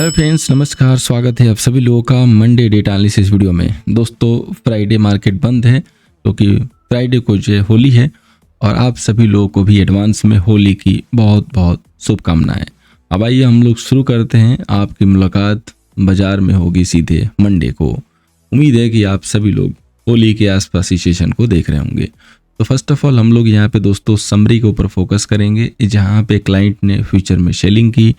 Hello friends, नमस्कार। स्वागत है आप सभी लोगों का मंडे डेटा एनालिसिस वीडियो में। दोस्तों, फ्राइडे मार्केट बंद है क्योंकि फ्राइडे को जो है होली है और आप सभी लोगों को भी एडवांस में होली की बहुत बहुत शुभकामनाएं। अब आइए हम लोग शुरू करते हैं। आपकी मुलाकात बाजार में होगी सीधे मंडे को। उम्मीद है कि आप सभी लोग होली के आसपास ही सेशन को देख रहे होंगे। तो फर्स्ट ऑफ ऑल हम लोग यहाँ पे दोस्तों समरी के ऊपर फोकस करेंगे, जहाँ पे क्लाइंट ने फ्यूचर में सेलिंग की,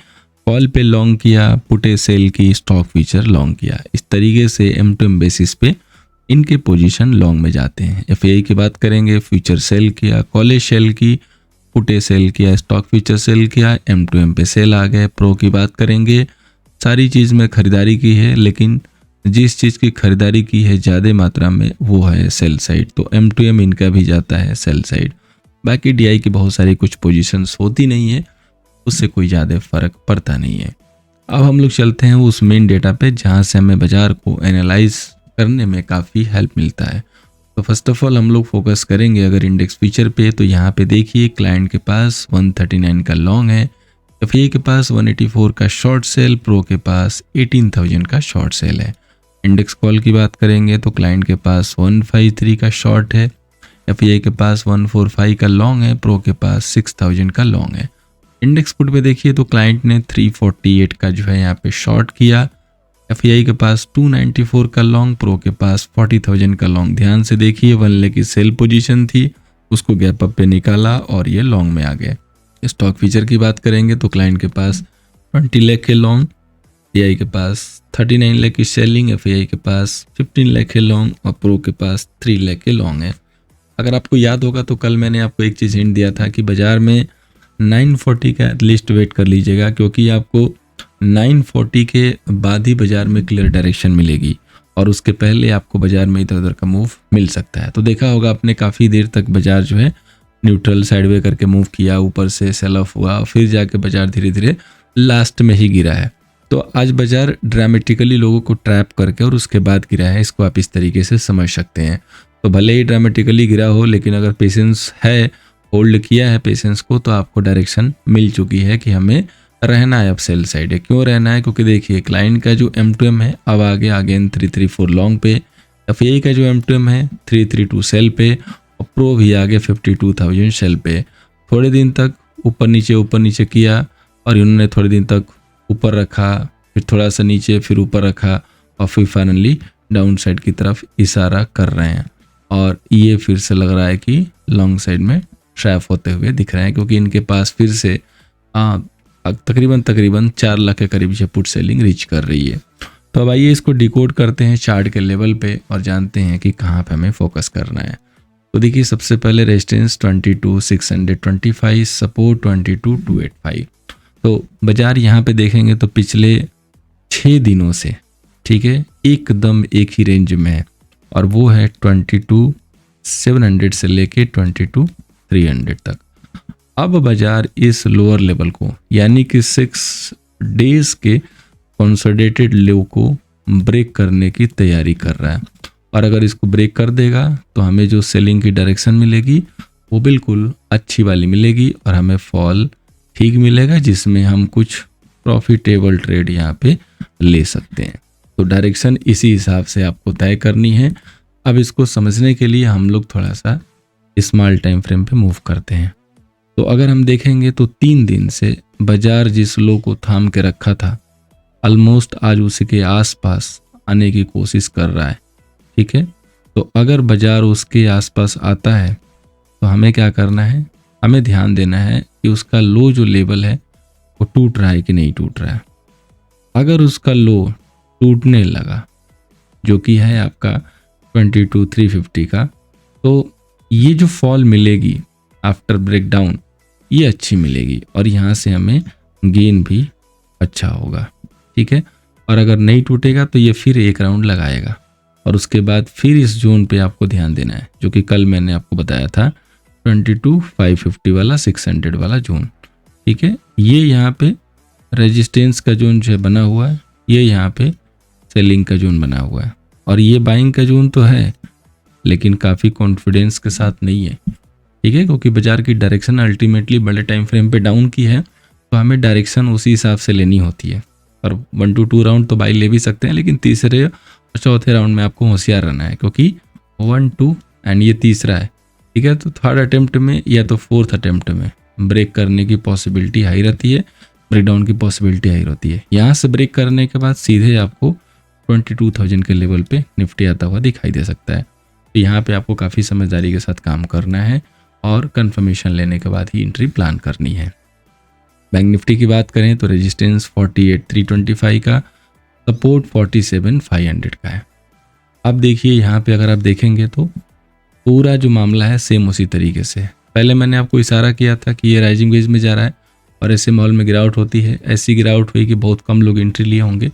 कॉल पे लॉन्ग किया, पुटे सेल की, स्टॉक फ्यूचर लॉन्ग किया। इस तरीके से M2M बेसिस पे इनके पोजीशन लॉन्ग में जाते हैं। FAI की बात करेंगे, फ्यूचर सेल किया, कॉलेज सेल की, पुटे सेल किया, स्टॉक फ्यूचर सेल किया, M2M पे सेल आ गए। प्रो की बात करेंगे, सारी चीज़ में खरीदारी की है, लेकिन जिस चीज़ की खरीदारी की है ज़्यादा मात्रा में वो है सेल साइड, तो M2M इनका भी जाता है सेल साइड। बाकी DI की बहुत सारी कुछ पोजीशंस होती नहीं है, उससे कोई ज़्यादा फर्क पड़ता नहीं है। अब हम लोग चलते हैं उस मेन डेटा पे जहाँ से हमें बाजार को एनालाइज करने में काफ़ी हेल्प मिलता है। तो फर्स्ट ऑफ ऑल हम लोग फोकस करेंगे अगर इंडेक्स फीचर पे, तो यहाँ पे देखिए क्लाइंट के पास 139 का लॉन्ग है, FAI के पास 184 का शॉर्ट सेल, प्रो के पास 18,000 का शॉर्ट सेल है। इंडेक्स कॉल की बात करेंगे तो क्लाइंट के पास 153 का शॉर्ट है, FAI के पास 145 का लॉन्ग है, प्रो के पास 6,000 का लॉन्ग है। इंडेक्स पुट पे देखिए तो क्लाइंट ने 348 का जो है यहाँ पे शॉर्ट किया, FAI के पास 294 का लॉन्ग, प्रो के पास 40,000 का लॉन्ग। ध्यान से देखिए 1 लाख की सेल पोजीशन थी, उसको गैप अप पे निकाला और ये लॉन्ग में आ गए। स्टॉक फीचर की बात करेंगे तो क्लाइंट के पास 20 लाख के लॉन्ग, DI के पास 39 लाख की सेलिंग, FAI के पास 15 लाख के लॉन्ग और प्रो के पास 3 लाख के लॉन्ग है। अगर आपको याद होगा तो कल मैंने आपको एक चीज़ हिंट दिया था कि बाजार में 940 का एटलीस्ट वेट कर लीजिएगा, क्योंकि आपको 940 के बाद ही बाजार में क्लियर डायरेक्शन मिलेगी और उसके पहले आपको बाजार में इधर उधर का मूव मिल सकता है। तो देखा होगा आपने काफ़ी देर तक बाजार जो है न्यूट्रल साइडवे करके मूव किया, ऊपर से सेल ऑफ हुआ, फिर जाके बाजार धीरे धीरे लास्ट में ही गिरा है। तो आज बाजार ड्रामेटिकली लोगों को ट्रैप करके और उसके बाद गिरा है, इसको आप इस तरीके से समझ सकते हैं। तो भले ही ड्रामेटिकली गिरा हो, लेकिन अगर पेशेंस है, होल्ड किया है पेशेंस को, तो आपको डायरेक्शन मिल चुकी है कि हमें रहना है अब सेल साइड है। क्यों रहना है? क्योंकि देखिए क्लाइंट का जो M2M है अब आगे अगेन 334 लॉन्ग पे, FAI का जो M2M है 332 सेल पे और प्रो भी आगे 52,000 सेल पे। थोड़े दिन तक ऊपर नीचे किया और इन्होंने थोड़े दिन तक ऊपर रखा, फिर थोड़ा सा नीचे, फिर ऊपर रखा और फिर फाइनली डाउन साइड की तरफ इशारा कर रहे हैं। और ये फिर से लग रहा है कि लॉन्ग साइड में ट्रैप होते हुए दिख रहे हैं, क्योंकि इनके पास फिर से तकरीबन 4 लाख के करीब से पुट सेलिंग रीच कर रही है। तो अब आइए इसको डिकोड करते हैं चार्ट के लेवल पे और जानते हैं कि कहाँ पे हमें फोकस करना है। तो देखिए सबसे पहले रेजिस्टेंस 22,625, सपोर्ट 22,285। तो बाजार यहाँ पे देखेंगे तो पिछले 6 दिनों से, ठीक है, एकदम एक ही रेंज में है और वो है 22,700 से लेके 22,300 तक। अब बाजार इस लोअर लेवल को यानी कि 6 डेज के कंसोलिडेटेड लो को ब्रेक करने की तैयारी कर रहा है और अगर इसको ब्रेक कर देगा तो हमें जो सेलिंग की डायरेक्शन मिलेगी वो बिल्कुल अच्छी वाली मिलेगी और हमें फॉल ठीक मिलेगा, जिसमें हम कुछ प्रॉफिटेबल ट्रेड यहाँ पे ले सकते हैं। तो डायरेक्शन इसी हिसाब से आपको तय करनी है। अब इसको समझने के लिए हम लोग थोड़ा सा स्मॉल टाइम फ्रेम पे मूव करते हैं। तो अगर हम देखेंगे तो 3 दिन से बाजार जिस लो को थाम के रखा था ऑलमोस्ट आज उसी के आसपास आने की कोशिश कर रहा है, ठीक है। तो अगर बाजार उसके आसपास आता है तो हमें क्या करना है, हमें ध्यान देना है कि उसका लो जो लेवल है वो टूट रहा है कि नहीं टूट रहा है। अगर उसका लो टूटने लगा, जो कि है आपका 22,350 का, तो ये जो फॉल मिलेगी आफ्टर ब्रेकडाउन ये अच्छी मिलेगी और यहाँ से हमें गेन भी अच्छा होगा, ठीक है। और अगर नहीं टूटेगा तो ये फिर एक राउंड लगाएगा और उसके बाद फिर इस जोन पे आपको ध्यान देना है, जो कि कल मैंने आपको बताया था 22,550 वाला 600 वाला जोन, ठीक है। ये यहाँ पे रेजिस्टेंस का जोन जो है बना हुआ है, ये यहाँ पे सेलिंग का जोन बना हुआ है और ये बाइंग का जोन तो है लेकिन काफ़ी कॉन्फिडेंस के साथ नहीं है, ठीक है, क्योंकि बाजार की डायरेक्शन अल्टीमेटली बड़े टाइम फ्रेम पे डाउन की है तो हमें डायरेक्शन उसी हिसाब से लेनी होती है। और 1 to 2 राउंड तो बाई ले भी सकते हैं, लेकिन तीसरे और चौथे राउंड में आपको होशियार रहना है, क्योंकि 1 2 एंड ये तीसरा है, ठीक है। तो थर्ड अटेम्प्ट में या तो फोर्थ अटेम्प्ट में ब्रेक करने की पॉसिबिलिटी हाई रहती है, ब्रेक डाउन की पॉसिबिलिटी हाई रहती है। यहाँ से ब्रेक करने के बाद सीधे आपको 22,000 के लेवल पे निफ्टी आता हुआ दिखाई दे सकता है। तो यहाँ पे आपको काफ़ी समझदारी के साथ काम करना है और कंफर्मेशन लेने के बाद ही एंट्री प्लान करनी है। बैंक निफ्टी की बात करें तो रेजिस्टेंस 48,325 का, सपोर्ट 47,500 का है। अब देखिए यहाँ पे अगर आप देखेंगे तो पूरा जो मामला है सेम उसी तरीके से, पहले मैंने आपको इशारा किया था कि ये राइजिंग वेज में जा रहा है और ऐसे माहौल में गिरावट होती है, ऐसी गिरावट हुई कि बहुत कम लोग एंट्री लिए होंगे।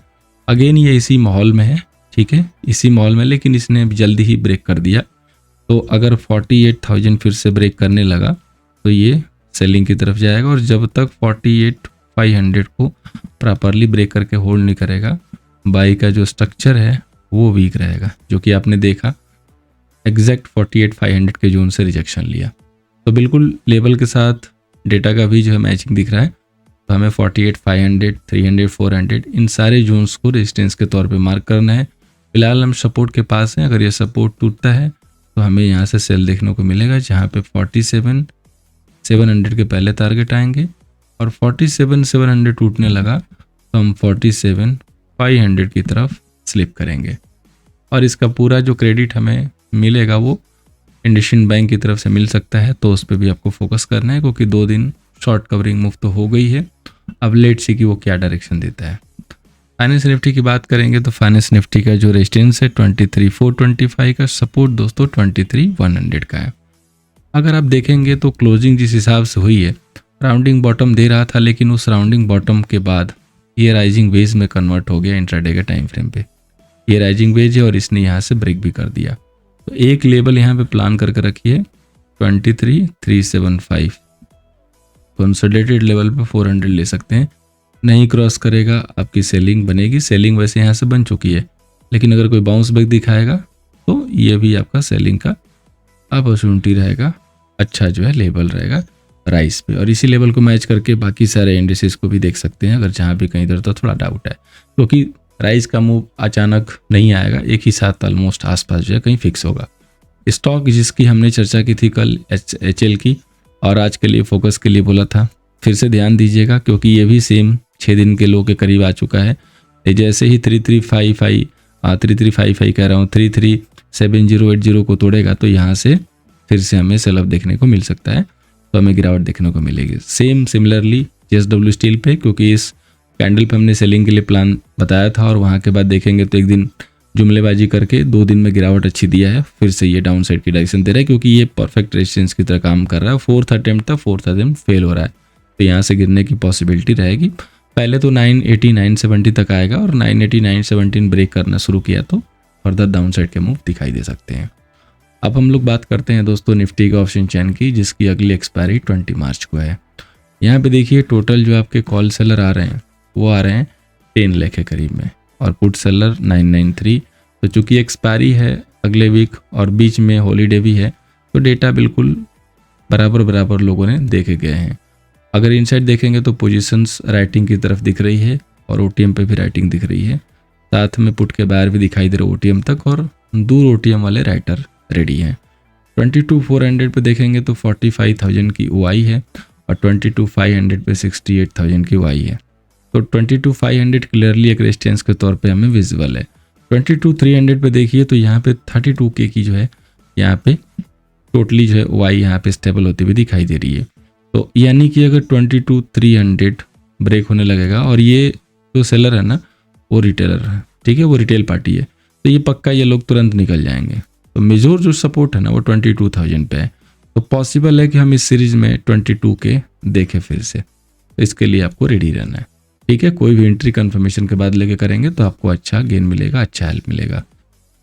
अगेन ये इसी माहौल में है, ठीक है, इसी माहौल में, लेकिन इसने जल्दी ही ब्रेक कर दिया। तो अगर 48,000 फिर से ब्रेक करने लगा तो ये सेलिंग की तरफ जाएगा, और जब तक 48,500 को प्रॉपरली ब्रेक करके होल्ड नहीं करेगा, बाई का जो स्ट्रक्चर है वो वीक रहेगा, जो कि आपने देखा एग्जैक्ट 48,500 के जोन से रिजेक्शन लिया। तो बिल्कुल लेवल के साथ डेटा का भी जो है मैचिंग दिख रहा है। तो हमें 48,500, 300, 400 इन सारे जोन्स को रेजिस्टेंस के तौर पे मार्क करना है। फिलहाल हम सपोर्ट के पास हैं, अगर ये सपोर्ट टूटता है तो हमें यहाँ से सेल देखने को मिलेगा, जहाँ पे 47,700 के पहले टारगेट आएंगे, और 47,700 टूटने लगा तो हम 47,500 की तरफ स्लिप करेंगे। और इसका पूरा जो क्रेडिट हमें मिलेगा वो इंडसइंड बैंक की तरफ से मिल सकता है, तो उस पर भी आपको फोकस करना है, क्योंकि 2 दिन शॉर्ट कवरिंग मूव तो हो गई है। अब लेट सी कि वो क्या डायरेक्शन देता है। फाइनेंस निफ्टी की बात करेंगे तो फाइनेंस निफ्टी का जो रेजिस्टेंस है 23,425 का, सपोर्ट दोस्तों 23,100 का है। अगर आप देखेंगे तो क्लोजिंग जिस हिसाब से हुई है, राउंडिंग बॉटम दे रहा था, लेकिन उस राउंडिंग बॉटम के बाद ये राइजिंग वेज में कन्वर्ट हो गया इंट्राडे के टाइम फ्रेम पे। ये राइजिंग वेज है और इसने यहाँ से ब्रेक भी कर दिया। तो एक लेवल यहाँ पे प्लान करके रखिए 23,375, कंसोलिडेटेड लेवल पे 400 ले सकते हैं। नहीं क्रॉस करेगा आपकी सेलिंग बनेगी। सेलिंग वैसे यहाँ से बन चुकी है, लेकिन अगर कोई बाउंस बैक दिखाएगा तो ये भी आपका सेलिंग का अपॉर्चुनिटी रहेगा, अच्छा जो है लेवल रहेगा राइस पे। और इसी लेवल को मैच करके बाकी सारे इंडिसेस को भी देख सकते हैं, अगर जहाँ भी कहीं इधर तो थोड़ा डाउट है, क्योंकि राइस का मूव अचानक नहीं आएगा, एक ही साथ ऑलमोस्ट आसपास जो है कहीं फिक्स होगा। स्टॉक जिसकी हमने चर्चा की थी कल HL की, और आज के लिए फोकस के लिए बोला था, फिर से ध्यान दीजिएगा, क्योंकि ये भी सेम 6 दिन के लो के करीब आ चुका है। जैसे ही 3355 कह रहा हूँ 337080 को तोड़ेगा तो यहाँ से फिर से हमें सेल ऑफ देखने को मिल सकता है, तो हमें गिरावट देखने को मिलेगी। सेम सिमिलरली JSW स्टील पे, क्योंकि इस कैंडल पे हमने सेलिंग के लिए प्लान बताया था, और वहाँ के बाद देखेंगे तो एक दिन जुमलेबाजी करके 2 दिन में गिरावट अच्छी दिया है, फिर से ये डाउन साइड की डायरेक्शन दे रहा है, क्योंकि ये परफेक्ट रेजिस्टेंस की तरह काम कर रहा है। 4th अटेम्प्ट था, 4th अटेम्प्ट फेल हो रहा है, तो यहाँ से गिरने की पॉसिबिलिटी रहेगी। पहले तो 980 970 तक आएगा, और 980 917 ब्रेक करना शुरू किया तो फर्दर डाउन साइड के मूव दिखाई दे सकते हैं। अब हम लोग बात करते हैं दोस्तों निफ्टी के ऑप्शन चैन की, जिसकी अगली एक्सपायरी 20 मार्च को है। यहाँ पे देखिए टोटल जो आपके कॉल सेलर आ रहे हैं वो आ रहे हैं 10 लाख के करीब में, और पुट सेलर 993। तो चूंकि एक्सपायरी है अगले वीक और बीच में हॉलीडे भी है, तो डेटा बिल्कुल बराबर लोगों ने देखे गए हैं। अगर इनसाइड देखेंगे तो पोजीशंस राइटिंग की तरफ दिख रही है, और OTM पे भी राइटिंग दिख रही है, साथ में पुट के बायर भी दिखाई दे रहे OTM तक, और दूर OTM वाले राइटर रेडी हैं। 22,400 पे देखेंगे तो 45,000 की OI है, और 22,500 पे 68,000 की OI है। तो 22,500 क्लियरली एक रेजिस्टेंस के तौर पे हमें विजिबल है। 22,300 पे देखिए तो यहाँ पे 32K की जो है यहाँ पे टोटली जो है OI यहाँ पे स्टेबल होती हुई दिखाई दे रही है। तो यानी कि अगर 22,300 ब्रेक होने लगेगा, और ये जो सेलर है ना वो रिटेलर है, ठीक है, वो रिटेल पार्टी है, तो ये पक्का ये लोग तुरंत निकल जाएंगे। तो मेजर जो सपोर्ट है ना वो 22,000 पे है। तो पॉसिबल है कि हम इस सीरीज में 22K देखें फिर से, तो इसके लिए आपको रेडी रहना है, ठीक है। कोई भी एंट्री कंफर्मेशन के बाद लेके करेंगे तो आपको अच्छा गेन मिलेगा, अच्छा हेल्प मिलेगा।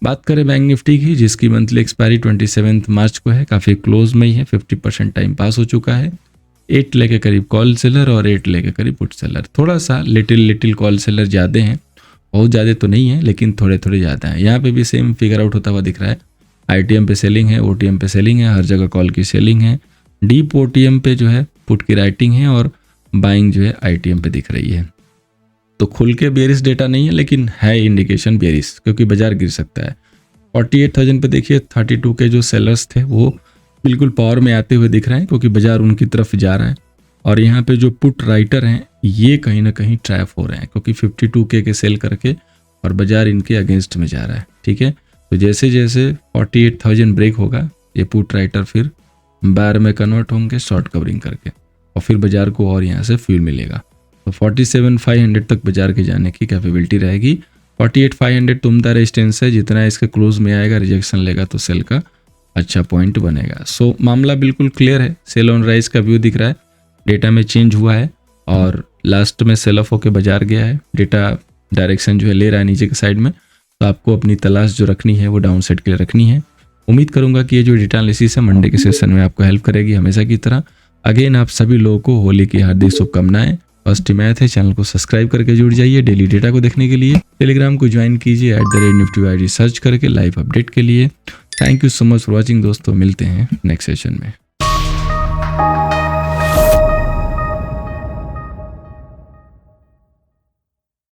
बात करें बैंक निफ्टी की, जिसकी मंथली एक्सपायरी 27 मार्च को है, काफ़ी क्लोज में ही है, 50% टाइम पास हो चुका है। 8 लाख के करीब कॉल सेलर और 8 लाख के करीब पुट सेलर, थोड़ा सा लिटिल कॉल सेलर ज़्यादा हैं, बहुत ज़्यादा तो नहीं है लेकिन थोड़े ज़्यादा हैं। यहाँ पे भी सेम फिगर आउट होता हुआ दिख रहा है। ITM पे सेलिंग है, OTM पे सेलिंग है, हर जगह कॉल की सेलिंग है। डीप OTM पे जो है पुट की राइटिंग है, और बाइंग जो है ITM पे दिख रही है। तो खुल के बेरिश डेटा नहीं है, लेकिन है इंडिकेशन बेरिश, क्योंकि बाजार गिर सकता है। 48,000 पे देखिए 32 के जो सेलर्स थे वो बिल्कुल पावर में आते हुए दिख रहे हैं, क्योंकि बाजार उनकी तरफ जा रहा है। और यहाँ पे जो पुट राइटर हैं ये कहीं ना कहीं ट्रैप हो रहे हैं, क्योंकि 52 के सेल करके और बाजार इनके अगेंस्ट में जा रहा है। ठीक है, तो जैसे जैसे 48,000 ब्रेक होगा ये पुट राइटर फिर बायर में कन्वर्ट होंगे शॉर्ट कवरिंग करके, और फिर बाजार को और यहाँ से फ्यूल मिलेगा। तो 47,500 तक बाजार के जाने की कैपेबिलिटी रहेगी। 48,500 तुमदा रेजिस्टेंस है, जितना इसके क्लोज में आएगा रिजेक्शन लेगा तो सेल का अच्छा पॉइंट बनेगा। सो मामला बिल्कुल क्लियर है, सेल ऑन राइज का व्यू दिख रहा है, डेटा में चेंज हुआ है और लास्ट में सेल ऑफ होकर बाजार गया है। डेटा डायरेक्शन जो है ले रहा है नीचे के साइड में, तो आपको अपनी तलाश जो रखनी है वो डाउन साइड के लिए रखनी है। उम्मीद करूंगा कि ये जो डेटा एनालिसिस है मंडे के सेशन में आपको हेल्प करेगी हमेशा की तरह। अगेन आप सभी लोगों को होली की हार्दिक शुभकामनाएं। फर्स्ट मैथ है, चैनल को सब्सक्राइब करके जुड़ जाइए डेली डेटा को देखने के लिए। टेलीग्राम को ज्वाइन कीजिए @nifty सर्च करके लाइव अपडेट के लिए। Thank you so much for watching दोस्तों, मिलते हैं नेक्स्ट सेशन में।